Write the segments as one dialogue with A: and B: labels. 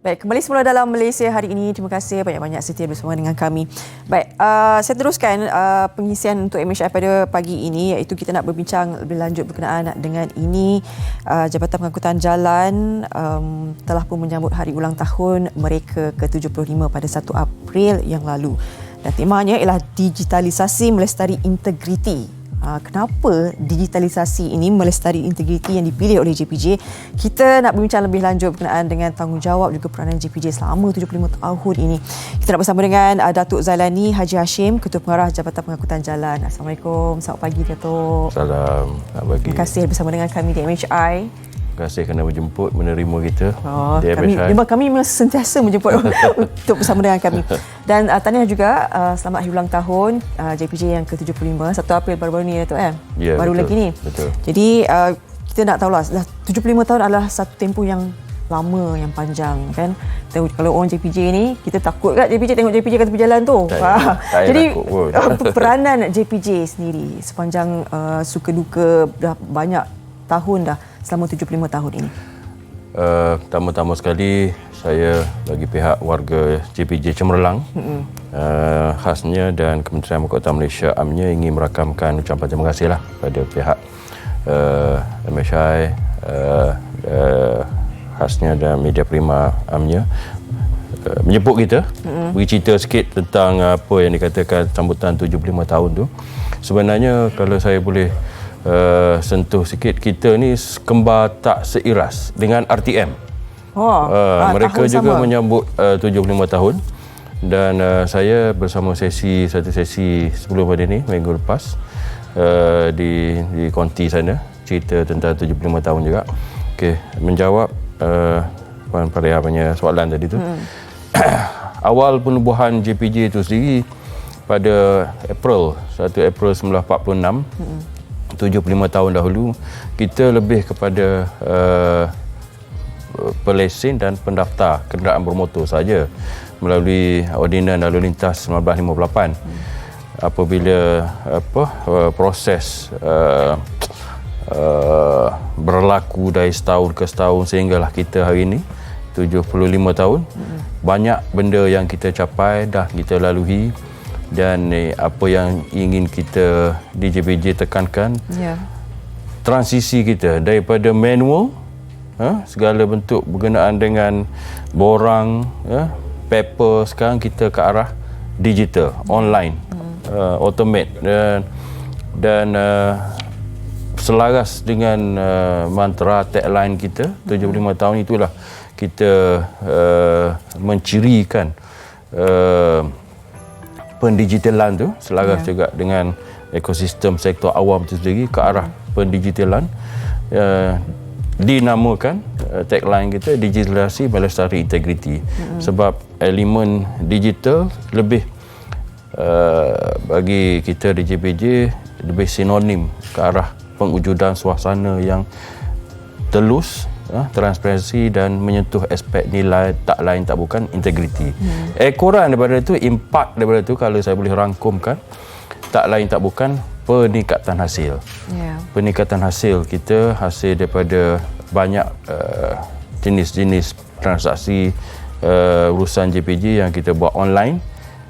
A: Baik, kembali semula dalam Malaysia hari ini. Terima kasih banyak-banyak setia bersama dengan kami. Baik, saya teruskan pengisian untuk MHI pada pagi ini, iaitu kita nak berbincang lebih lanjut berkenaan dengan ini. Jabatan Pengangkutan Jalan telah pun menyambut hari ulang tahun mereka ke-75 pada 1 April yang lalu. Dan temanya ialah digitalisasi melestari integriti. Kenapa digitalisasi ini melestari integriti yang dipilih oleh JPJ? Kita nak berbincang lebih lanjut berkenaan dengan tanggungjawab juga peranan JPJ selama 75 tahun ini. Kita nak bersama dengan Datuk Zailani Haji Hashim, Ketua Pengarah Jabatan Pengangkutan Jalan. Assalamualaikum. Selamat pagi, Datuk.
B: Salam. Selamat pagi.
A: Terima kasih bersama dengan kami di MHI.
B: Terima kasih kerana menjemput, menerima kita di
A: kami memang sentiasa menjemput untuk bersama dengan kami. Dan tahniah juga selamat hari ulang tahun JPJ yang ke-75, 1 April baru-baru ni, Datuk, kan?
B: Ya,
A: baru
B: betul,
A: lagi ni.
B: Betul.
A: Jadi kita nak tahulah, dah 75 tahun adalah satu tempoh yang lama, yang panjang, kan? Kalau orang JPJ ni, kita takut kat JPJ, tengok JPJ kata berjalan tu. Jadi peranan JPJ sendiri sepanjang suka duka dah banyak tahun dah selama 75 tahun ini.
B: Pertama-tama sekali saya bagi pihak warga JPJ Cemerlang khasnya dan Kementerian Mahkota Malaysia amnya ingin merakamkan ucapan terima kasihlah pada pihak MHI khasnya dan Media Prima amnya menjemput kita, bagi cerita sikit tentang apa yang dikatakan sambutan 75 tahun tu. Sebenarnya kalau saya boleh sentuh sikit, kita ni kembar tak seiras dengan RTM. Mereka juga sama. Menyambut 75 tahun dan saya bersama satu sesi sebelum pada ni minggu lepas di Konti sana, cerita tentang 75 tahun juga. Okey, menjawab Puan Paria punya soalan tadi tu. Awal penubuhan JPJ itu sendiri pada 1 April 1946. 75 tahun dahulu, kita lebih kepada pelesen dan pendaftar kenderaan bermotor saja melalui Ordinan Lalu Lintas 1958. Apabila proses berlaku dari setahun ke setahun sehinggalah kita hari ini 75 tahun, banyak benda yang kita capai dah kita lalui. Dan apa yang ingin kita di JPJ tekankan, transisi kita daripada manual, segala bentuk berkenaan dengan borang, paper, sekarang kita ke arah digital, online, automate dan selaras dengan mantra tagline kita 75 tahun itulah kita mencirikan pendigitalan tu selaras juga dengan ekosistem sektor awam itu sendiri ke arah pendigitalan. Dinamakan tagline kita digitalisasi melestari integriti. Sebab elemen digital lebih bagi kita di JPJ lebih sinonim ke arah pengujudan suasana yang telus, transparansi dan menyentuh aspek nilai tak lain tak bukan integriti. Ekoran daripada itu, impak daripada itu, kalau saya boleh rangkumkan, tak lain tak bukan peningkatan hasil. Peningkatan hasil kita, hasil daripada banyak jenis-jenis transaksi urusan JPJ yang kita buat online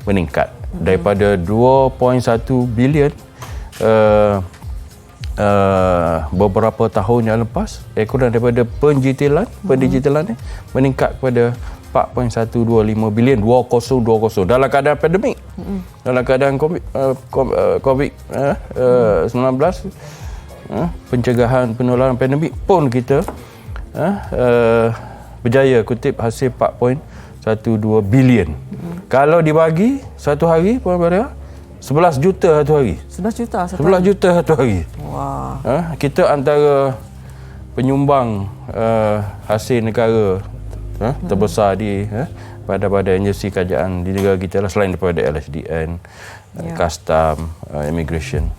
B: meningkat daripada 2.1 bilion beberapa tahun yang lepas. Ekoran daripada pendigitalan meningkat kepada 4.125 bilion 2020 dalam keadaan pandemik, dalam keadaan COVID-19, pencegahan penularan pandemik pun kita berjaya kutip hasil 4.12 bilion. Kalau dibagi satu hari, Puan Maria, 11 juta satu hari. 11 juta satu hari. Wah. Kita antara penyumbang hasil negara terbesar di pada agensi kerajaan di negara kita lah, selain daripada LHDN, Custom, Immigration.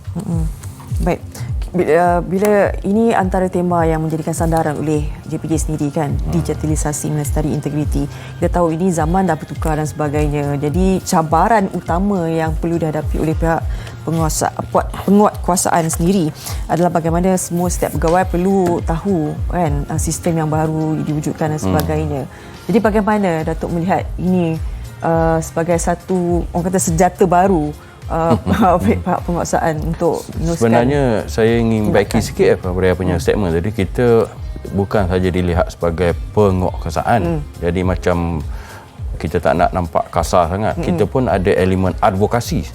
A: Baik. Bila ini antara tema yang menjadikan sandaran oleh JPJ sendiri, kan, digitalisasi melestari integriti. Kita tahu ini zaman dah bertukar dan sebagainya. Jadi cabaran utama yang perlu dihadapi oleh pihak penguatkuasaan sendiri adalah bagaimana setiap pegawai perlu tahu, kan, sistem yang baru diwujudkan dan sebagainya. Jadi bagaimana Datuk melihat ini sebagai satu orang kata senjata baru pihak penguasaan untuk meneruskan?
B: Sebenarnya saya ingin baiki sikit apa punya statement tadi. Kita bukan saja dilihat sebagai penguasaan. Jadi macam kita tak nak nampak kasar sangat. Kita pun ada elemen advokasi.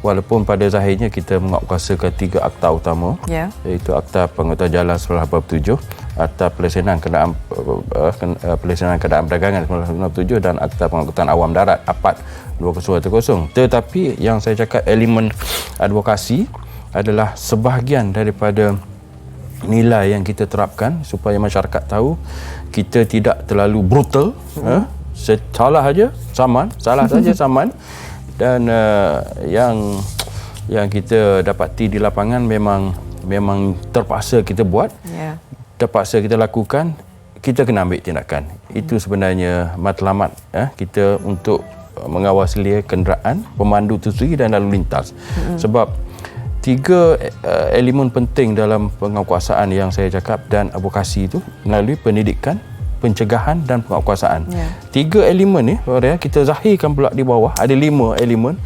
B: Walaupun pada zahirnya kita menguatkuasakan 3 akta utama, iaitu Akta Pengurusan Jalan 1997, Akta Pelaksanaan Kenderaan Perdagangan 1997 dan Akta Pengangkutan Awam Darat APAD 2010. Tetapi yang saya cakap elemen advokasi adalah sebahagian daripada nilai yang kita terapkan supaya masyarakat tahu kita tidak terlalu brutal, salah saja saman. Dan yang kita dapati di lapangan memang terpaksa kita buat, terpaksa kita lakukan, kita kena ambil tindakan. Itu sebenarnya matlamat kita untuk mengawasi kenderaan, pemandu itu sendiri dan lalu lintas. Sebab 3 elemen penting dalam penguasaan yang saya cakap dan advokasi itu melalui pendidikan, pencegahan dan penguasaan. 3 elemen ni kita zahirkan pula di bawah. Ada 5 elemen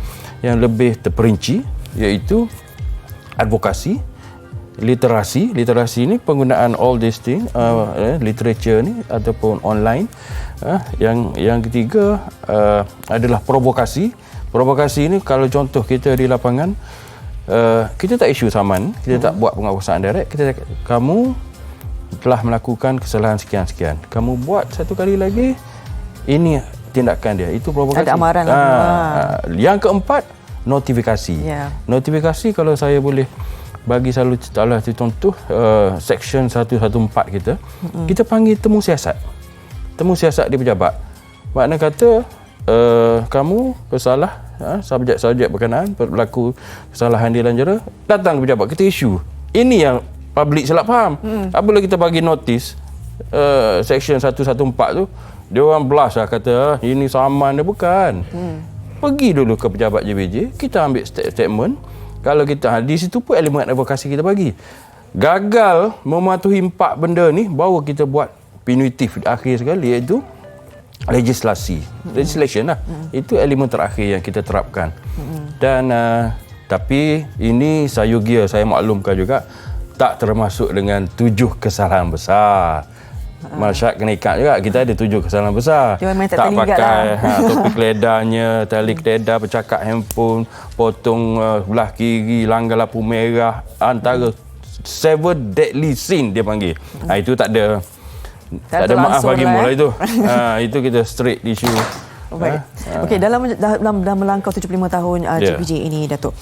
B: yang lebih terperinci, iaitu advokasi, literasi ni penggunaan all these things, literature ni ataupun online. Yang ketiga adalah provokasi. Provokasi ni kalau contoh kita di lapangan, kita tak isu saman, kita tak buat penguasaan direct, kita cakap, kamu telah melakukan kesalahan sekian-sekian, kamu buat satu kali lagi, ini tindakan dia. Itu provokasi. Ada
A: amaran.
B: Yang keempat, notifikasi. Notifikasi kalau saya boleh bagi salah satu contoh, section 114 kita, kita panggil temu siasat. Temu siasat di pejabat. Makna kata kamu bersalah, subjek berkenaan berlaku kesalahan di dalam jera, datang ke pejabat, kita isu. Ini yang public salah faham. Apabila kita bagi notis section 114 tu, dia orang blast lah kata ini saman dia, bukan. Pergi dulu ke pejabat JPJ, kita ambil statement. Kalau kita di situ pun elemen advokasi kita bagi. Gagal mematuhi 4 benda ni, baru kita buat punitif akhir sekali, iaitu legislation lah. Itu elemen terakhir yang kita terapkan. Dan tapi ini sayugia saya maklumkan juga, tak termasuk dengan 7 kesalahan besar. Masyarakat kena ikat juga, kita ada 7 kesalahan besar. Tak pakai topik ledanya, tali keledar, bercakap handphone, potong belah kiri, langgar lampu merah, antara 7 deadly sin dia panggil. Itu tak ada maaf bagi mula itu. Itu kita straight issue.
A: Baik. Okey, dalam melangkau 75 tahun JPJ ini, Datuk,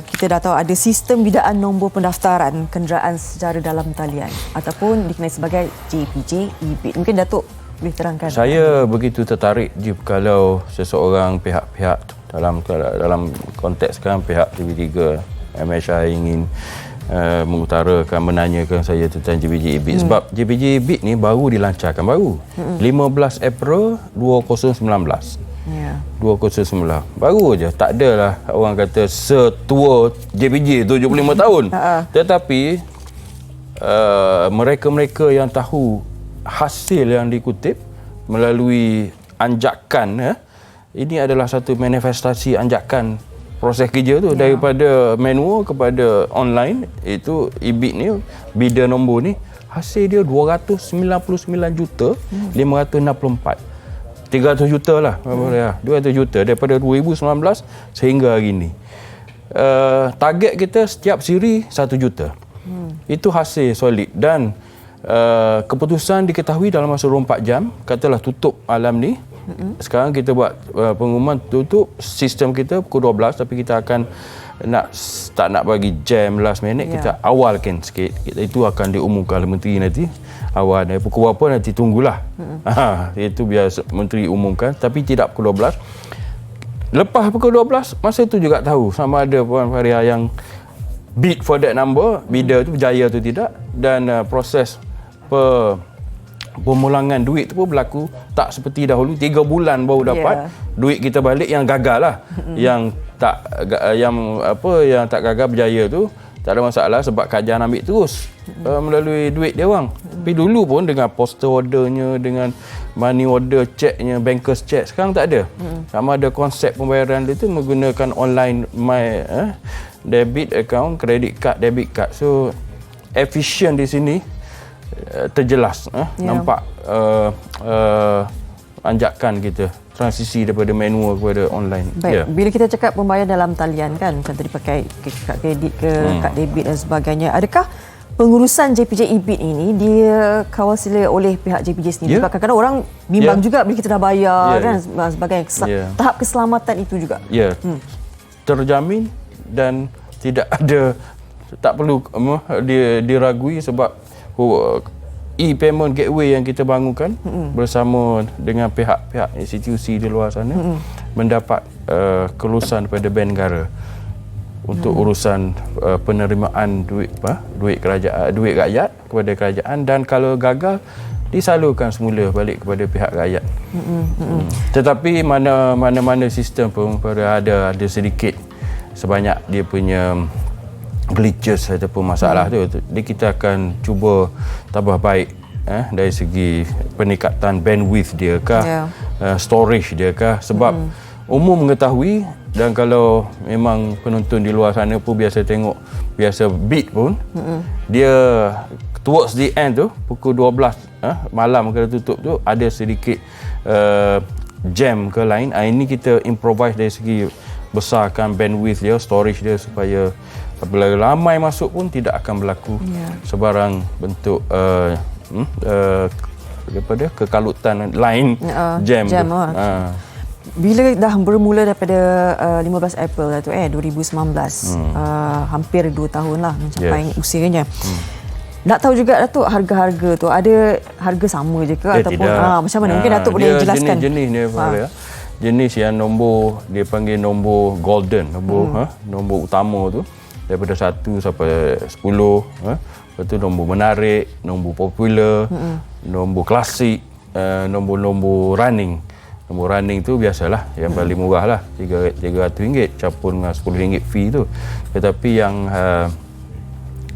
A: kita dah tahu ada sistem bidaan nombor pendaftaran kenderaan secara dalam talian ataupun dikenali sebagai JPJ EBIT. Mungkin Datuk boleh terangkan.
B: Saya begitu tertarik kalau seseorang pihak-pihak dalam konteks kan pihak TV3 MSI ingin mengutarakan, menanyakan saya tentang JPJ EBIT. Sebab JPJ EBIT ni baru dilancarkan 15 April 2019. 2019 baru aja. Tak adalah orang kata setua JPJ 75 tahun. Tetapi mereka-mereka yang tahu hasil yang dikutip melalui anjakan, ini adalah satu manifestasi anjakan proses kerja tu, daripada manual kepada online. Itu EBIT ni, bidar nombor ni, hasil dia 299 juta 564. 300 juta lah, 200 juta daripada 2019 sehingga hari ni. Target kita setiap siri 1 juta. Itu hasil solid. Dan keputusan diketahui dalam masa 24 jam, katalah tutup malam ni. Sekarang kita buat pengumuman tutup sistem kita pukul 12, tapi kita akan tak nak bagi jam last minute, kita awalkan sikit. Itu akan diumumkan oleh menteri nanti awal. Pukul berapa nanti tunggulah. Itu biar menteri umumkan, tapi tidak pukul 12. Lepas pukul 12, masa tu juga tahu sama ada Puan Faria yang bid for that number, bidder tu berjaya atau tidak. Dan proses pemulangan duit tu pun berlaku tak seperti dahulu, 3 bulan baru dapat duit kita balik. Yang gagal lah, yang tak gagal berjaya tu tak ada masalah sebab kerajaan ambil terus melalui duit dia orang. Tapi dulu pun dengan postal ordernya, dengan money order checknya, bankers check, sekarang tak ada. Sama ada konsep pembayaran dia tu menggunakan online debit account, credit card, debit card. So efisien di sini terjelas nampak anjakan kita transisi daripada manual kepada online.
A: Baik, bila kita cakap pembayaran dalam talian kan, macam tadi pakai kad kredit ke kad debit dan sebagainya, adakah pengurusan JPJ EBIT ini dia kawal sila oleh pihak JPJ sendiri? Sebab kadang-kadang orang bimbang juga bila kita dah bayar kan sebagainya. Tahap keselamatan itu juga.
B: Terjamin dan tidak ada, tak perlu diragui sebab e-payment gateway yang kita bangunkan bersama dengan pihak-pihak institusi di luar sana mendapat kelulusan daripada Bank Negara untuk urusan penerimaan duit kerajaan, duit rakyat kepada kerajaan, dan kalau gagal disalurkan semula balik kepada pihak rakyat. Tetapi mana-mana sistem pun ada sedikit sebanyak dia punya glitches ataupun masalah tu. Jadi kita akan cuba tambah baik dari segi peningkatan bandwidth dia kah, storage dia kah, sebab umum mengetahui, dan kalau memang penonton di luar sana pun biasa tengok biasa beat pun dia towards the end tu pukul 12 malam kalau tutup tu ada sedikit jam ke lain. Ini kita improvise dari segi besarkan bandwidth dia, storage dia, supaya apabila ramai masuk pun tidak akan berlaku sebarang bentuk daripada kekalutan line jam.
A: Bila dah bermula daripada 15 April lah tu 2019, hampir 2 tahun lah mencapai usianya. Nak tahu juga Datuk, harga-harga tu ada harga sama je ke ataupun macam mana? Mungkin Datuk boleh jelaskan.
B: Jenis dia jenis yang nombor dia panggil nombor golden, nombor utama tu daripada 1 sampai 10, lepas tu nombor menarik, nombor popular, nombor klasik, nombor running. Nombor running tu biasalah yang paling murah lah, RM300 campur dengan RM10 fee tu. Tetapi yang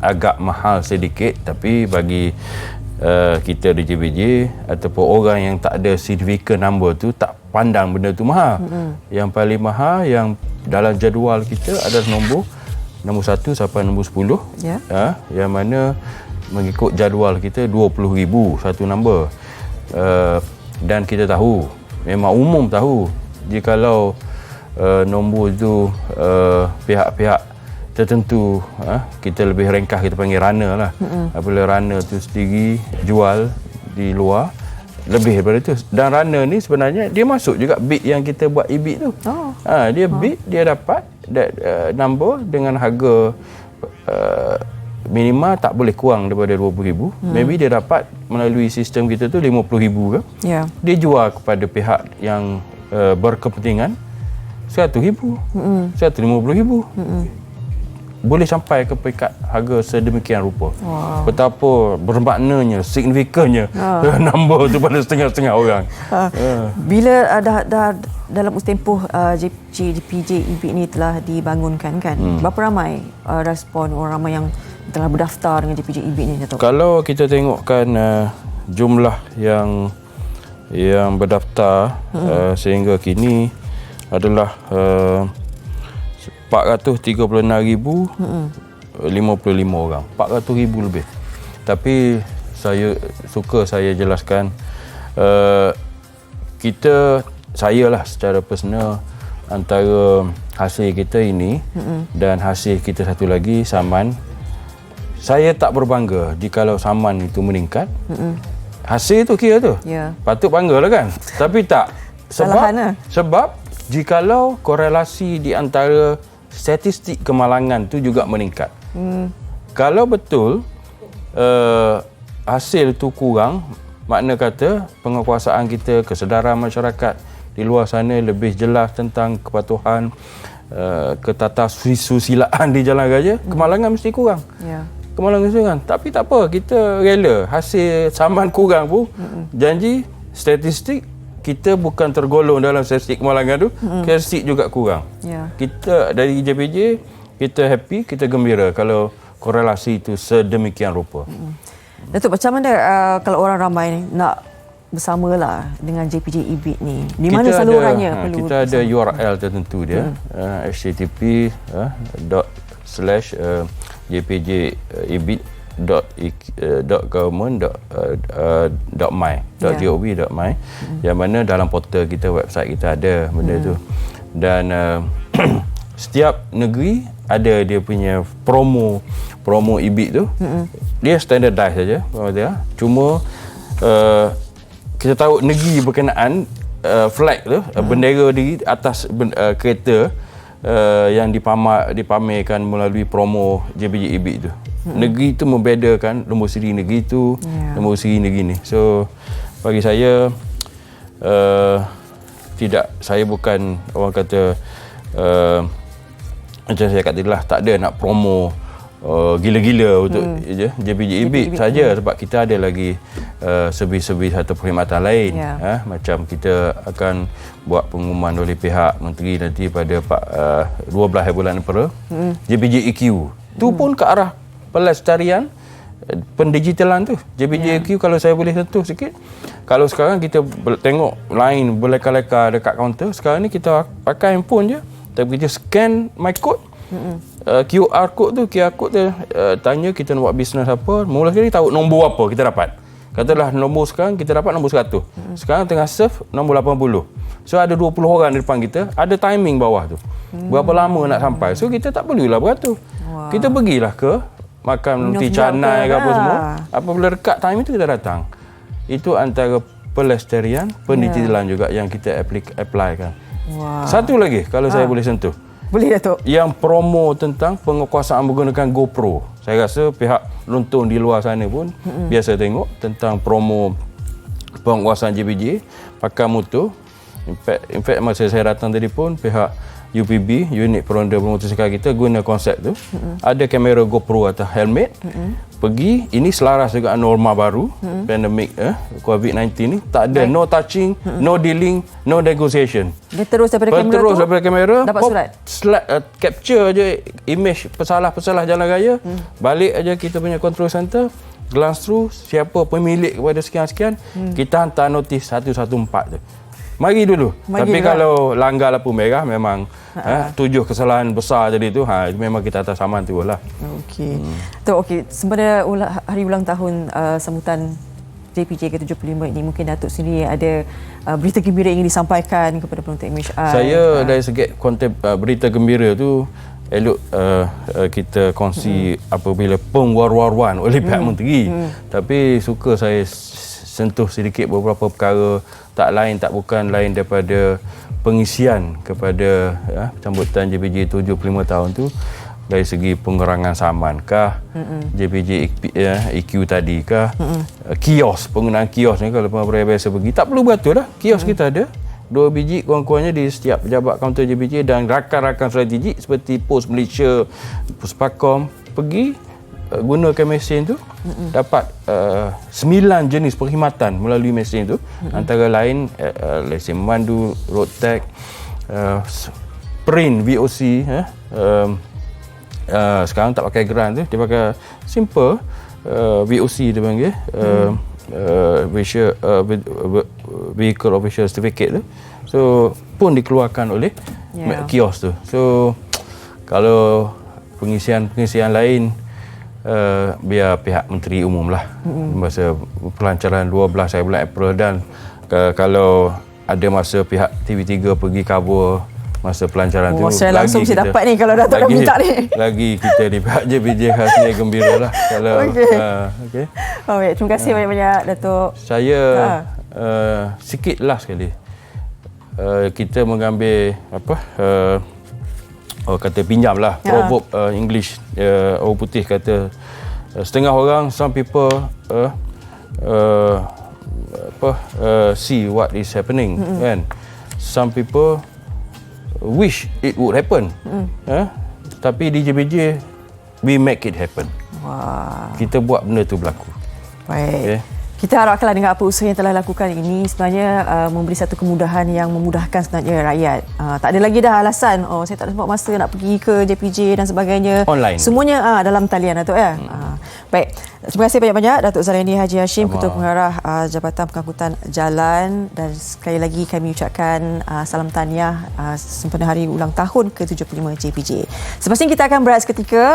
B: agak mahal sedikit, tapi bagi kita di JPJ ataupun orang yang tak ada significant number tu tak pandang benda tu mahal. Yang paling mahal yang dalam jadual kita adalah nombor 1 sampai nombor 10, yang mana mengikut jadual kita 20,000 satu nombor. Dan kita tahu, memang umum tahu, jikalau nombor itu pihak-pihak tertentu kita lebih ringkas kita panggil runner lah. Apabila runner tu sendiri jual di luar lebih daripada itu, dan runner ni sebenarnya dia masuk juga bid yang kita buat EBIT tu. Dia bid, dia dapat number dengan harga minima tak boleh kurang daripada 20,000. Maybe dia dapat melalui sistem kita tu 50,000 ke. Dia jual kepada pihak yang berkepentingan 100,000, 150,000. Boleh sampai ke peringkat harga sedemikian rupa. Betapa bermaknanya, signifikannya nombor tu pada setengah-setengah orang.
A: Bila dah dalam usia tempoh JPJ EBIT ni telah dibangunkan kan, berapa ramai respon orang ramai yang telah berdaftar dengan JPJ EBIT ni, Datuk?
B: Kalau kita tengokkan jumlah yang berdaftar sehingga kini adalah 436,055 orang. 400,000 lebih. Tapi saya jelaskan, saya lah secara personal, antara hasil kita ini dan hasil kita satu lagi Saman, saya tak berbangga jikalau Saman itu meningkat. Hasil tu kira tu patut bangga lah kan, tapi tak, sebab jikalau korelasi di antara statistik kemalangan tu juga meningkat. Kalau betul hasil tu kurang, makna kata penguasaan kita, kesedaran masyarakat di luar sana lebih jelas tentang kepatuhan, ketatasusisilaan di jalan raya, kemalangan mesti kurang. Kemalangan mesti kurang. Tapi tak apa, kita rela hasil Saman kurang pun, janji statistik kita bukan tergolong dalam statistik kemalangan tu, statistik juga kurang. Kita dari JPJ kita happy, kita gembira kalau korelasi itu sedemikian rupa.
A: Datuk, macam mana kalau orang ramai nak bersamalah dengan JPJ EBIT ni? Di mana salurannya perlu?
B: Kita ada URL tertentu dia, http ./JPJ EBIT .government.my yang mana dalam portal kita, website kita ada benda tu. Dan setiap negeri ada dia punya promo EBIT tu. Dia standardized saja, cuma kita tahu negeri berkenaan flag tu, bendera di atas kereta yang dipamerkan melalui promo JPJ EBIT tu. Negeri tu membedakan nombor siri negeri tu, nombor siri negeri ni. So bagi saya saya bukan orang kata macam saya kata lah, tak ada nak promo gila-gila untuk JPJ EBIT saja, sebab kita ada lagi servis-servis atau perkhidmatan lain. Macam kita akan buat pengumuman oleh pihak menteri nanti pada 12 bulan April, JPJ EQ tu pun ke arah pelestarian pendigitalan tu. JPJ EQ kalau saya boleh sentuh sikit, kalau sekarang kita tengok line berleka-leka dekat kaunter, sekarang ni kita pakai handphone je, tapi kita scan my code, QR code tu, tanya kita nak buat bisnes apa, mula sekali tahu nombor apa kita dapat. Katalah nombor sekarang kita dapat nombor 100. Sekarang tengah serve nombor 80. So ada 20 orang di depan kita, ada timing bawah tu. Berapa lama nak sampai. So kita tak perlulah beratur. Kita pergilah ke makan roti canai ke apa semua. Apabila dekat time itu kita datang. Itu antara pelestarian pendigitalan juga yang kita apply kan. Satu lagi kalau saya boleh sentuh.
A: Boleh, Datuk.
B: Yang promo tentang penguasaan menggunakan GoPro. Saya rasa pihak penonton di luar sana pun biasa tengok tentang promo penguasaan JPJ pakai motor. In fact masa saya datang tadi pun pihak UPB, unit peronda bermotosikal kita, guna konsep tu. Ada kamera GoPro atau helmet. Pergi, ini selaras dengan norma baru pandemik COVID-19 ni. Tak ada no touching, no dealing, no negotiation.
A: Dia terus daripada kamera tu,
B: daripada kamera
A: dapat surat.
B: Capture je image pesalah-pesalah jalan raya. Balik aja kita punya control center, glance through siapa pemilik kepada sekian-sekian, kita hantar notis 114 tu. Mari dulu. Tapi kalau langgar lampu merah memang 7 kesalahan besar tadi tu, memang kita atas saman tu lah. Okey.
A: Sempena hari ulang tahun sambutan JPJ ke-75 ini, mungkin Datuk sendiri ada berita gembira ingin disampaikan kepada penonton MHI.
B: Saya dari segi konten berita gembira tu elok kita kongsi apabila pengwar-waruan oleh pihak menteri. Tapi suka saya sentuh sedikit beberapa perkara tak bukan lain daripada pengisian kepada sambutan JPJ 75 tahun tu dari segi pengerangan saman kah, JPJ EQ tadi kah, kios, penggunaan kios ni kalau pemain biasa pergi tak perlu beratur dah. Kios kita ada 2 biji kurang-kurangnya di setiap pejabat kaunter JPJ dan rakan-rakan strategik seperti Pos Malaysia, Puspakom pergi gunakan mesin tu, dapat 9 jenis perkhidmatan melalui mesin tu, antara lain lesen memandu, road tag, print VOC, sekarang tak pakai geran tu, dia pakai simple VOC dia panggil, Vehicle Official Certificate tu. So pun dikeluarkan oleh kios tu. So kalau pengisian lain biar pihak Menteri Umum lah masa pelancaran 12 bulan April, dan kalau ada masa pihak TV3 pergi cover masa pelancaran tu,
A: saya langsung mesti dapat ni kalau Datuk dah minta ni.
B: Lagi kita di pihak JPJ khasnya gembira lah kalau okey.
A: Terima kasih banyak-banyak Datuk.
B: Saya sikit lah sekali kita mengambil kata pinjam lah, proverb English, orang putih kata setengah orang, some people see what is happening, kan, some people wish it would happen, tapi di JPJ we make it happen. Kita buat benda tu berlaku.
A: Baik. Okay. Kita harapkanlah dengan apa usaha yang telah lakukan ini sebenarnya memberi satu kemudahan yang memudahkan sebenarnya rakyat. Tak ada lagi dah alasan, saya tak ada sempat masa nak pergi ke JPJ dan sebagainya.
B: Online.
A: Semuanya dalam talian, Datuk ya. Baik, terima kasih banyak-banyak Datuk Zaraini Haji Hashim, Ketua Pengarah Jabatan Pengangkutan Jalan, dan sekali lagi kami ucapkan salam tahniah sempena hari ulang tahun ke-75 JPJ. Selepas ini kita akan berehat seketika.